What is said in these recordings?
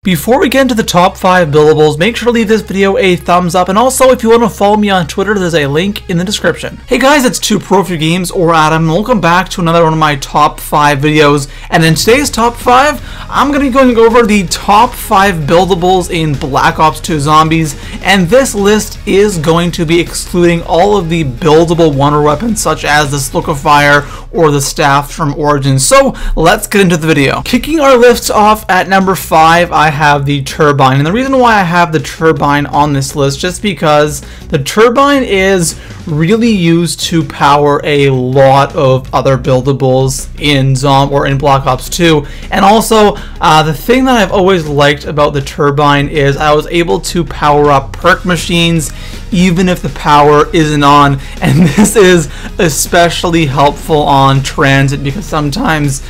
Before we get into the top 5 buildables, make sure to leave this video a thumbs up, and also if you want to follow me on Twitter, there's a link in the description. Hey guys, it's ToProForuGames or Adam, and welcome back to another one of my top 5 videos. And in today's top 5, I'm going to be going over the top 5 buildables in Black Ops 2 Zombies, and this list is going to be excluding all of the buildable wonder weapons such as the Liquefier or the staff from Origins. So let's get into the video. Kicking our list off at number 5, I have the Turbine, and the reason why I have the Turbine on this list just because the Turbine is really used to power a lot of other buildables in Black Ops 2. And also the thing that I've always liked about the Turbine is I was able to power up perk machines even if the power isn't on, and this is especially helpful on transit because sometimes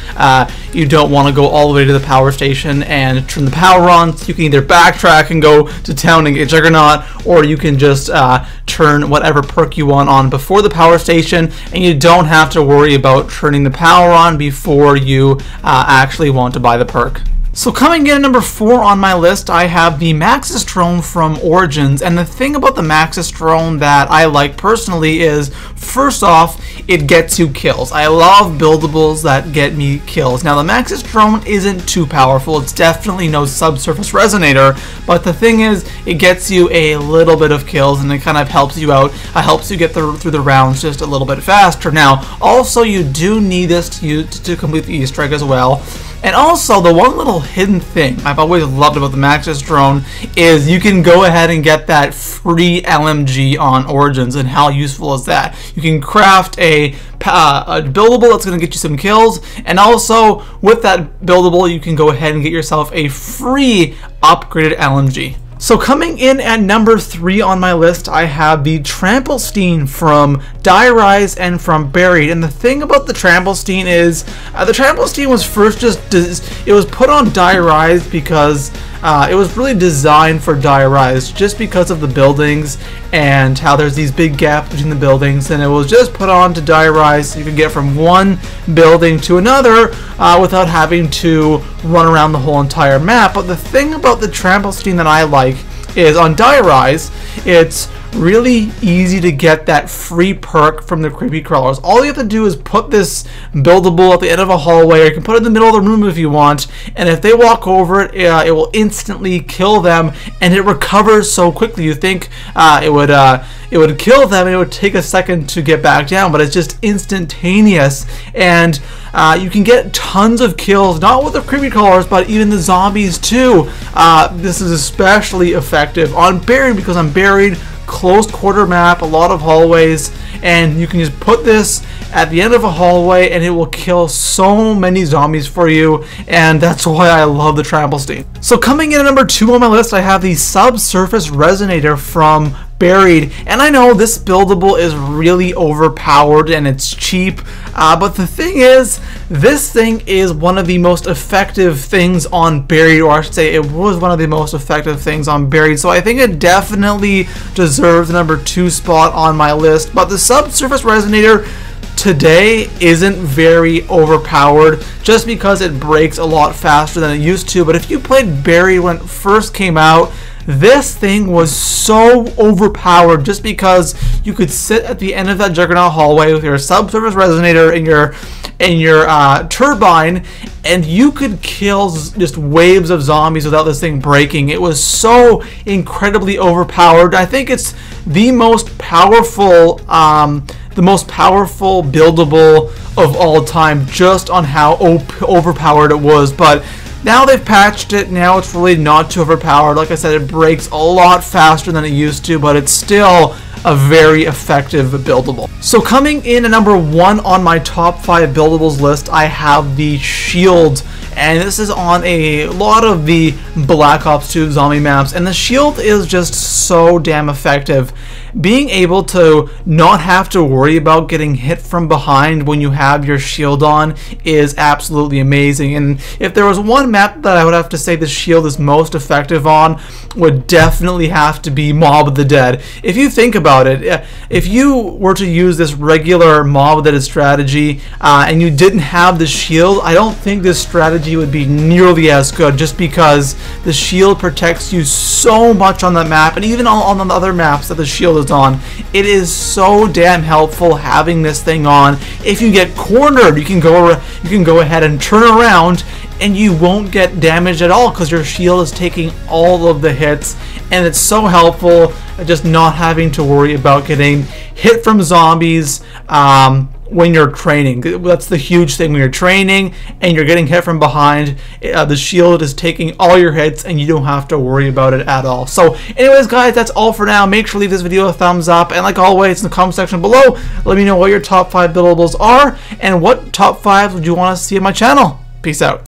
you don't want to go all the way to the power station and turn the power on, so you can either backtrack and go to town and get Juggernaut, or you can just turn whatever perk you want on before the power station, and you don't have to worry about turning the power on before you actually want to buy the perk. So coming in at number 4 on my list, I have the Maxis Drone from Origins, and the thing about the Maxis Drone that I like personally is, first off, it gets you kills. I love buildables that get me kills. Now the Maxis Drone isn't too powerful, it's definitely no Subsurface Resonator, but the thing is, it gets you a little bit of kills and it kind of helps you out, helps you get through the rounds just a little bit faster. Now, also you do need this to complete the Easter egg as well. And also, the one little hidden thing I've always loved about the Maxis Drone is you can go ahead and get that free LMG on Origins, and how useful is that? You can craft a buildable that's going to get you some kills, and also with that buildable you can go ahead and get yourself a free upgraded LMG. So coming in at number 3 on my list, I have the Trample Steam from Die Rise and from Buried. And the thing about the Trample Steam is, the Trample Steam was first it was put on Die Rise because it was really designed for Die Rise, just because of the buildings and how there's these big gaps between the buildings, and it was just put on to Die Rise so you could get from one building to another without having to run around the whole entire map. But the thing about the Trample Steam that I like is on Die Rise, it's really easy to get that free perk from the creepy crawlers. All you have to do is put this buildable at the end of a hallway, or you can put it in the middle of the room if you want, and if they walk over it, it will instantly kill them, and it recovers so quickly. You think it would kill them and it would take a second to get back down, but it's just instantaneous, and you can get tons of kills, not with the creepy crawlers, but even the zombies too. This is especially effective on Buried because I'm Buried, close quarter map, a lot of hallways, and you can just put this at the end of a hallway and it will kill so many zombies for you, and that's why I love the Trample Steam. So coming in at number 2 on my list, I have the Subsurface Resonator from Buried, and I know this buildable is really overpowered and it's cheap, but the thing is, this thing is one of the most effective things on Buried, or I should say it was one of the most effective things on Buried, so I think it definitely deserves the number 2 spot on my list. But the Subsurface Resonator today isn't very overpowered just because it breaks a lot faster than it used to, but if you played Buried when it first came out, this thing was so overpowered just because you could sit at the end of that Juggernaut hallway with your Subsurface Resonator and your Turbine, and you could kill just waves of zombies without this thing breaking. It was so incredibly overpowered. I think it's the most powerful buildable of all time, just on how overpowered it was. But now they've patched it, now it's really not too overpowered. Like I said, it breaks a lot faster than it used to, but it's still a very effective buildable. So coming in at number 1 on my top 5 buildables list, I have the Sheild, and this is on a lot of the Black Ops 2 zombie maps, and the Sheild is just so damn effective. Being able to not have to worry about getting hit from behind when you have your Sheild on is absolutely amazing. And if there was one map that I would have to say the Sheild is most effective on, would definitely have to be Mob of the Dead. If you think about it, if you were to use this regular Mob of the Dead strategy and you didn't have the Sheild, I don't think this strategy strategy would be nearly as good, just because the shield protects you so much on that map, and even on the other maps that the shield is on. It is so damn helpful having this thing on. If you get cornered, you can go ahead and turn around and you won't get damaged at all because your shield is taking all of the hits, and it's so helpful just not having to worry about getting hit from zombies when you're training. That's the huge thing. When you're training and you're getting hit from behind, the shield is taking all your hits and you don't have to worry about it at all. So anyways guys, that's all for now. Make sure to leave this video a thumbs up, and like always, in the comment section below, let me know what your top 5 buildables are and what top 5 would you want to see on my channel. Peace out.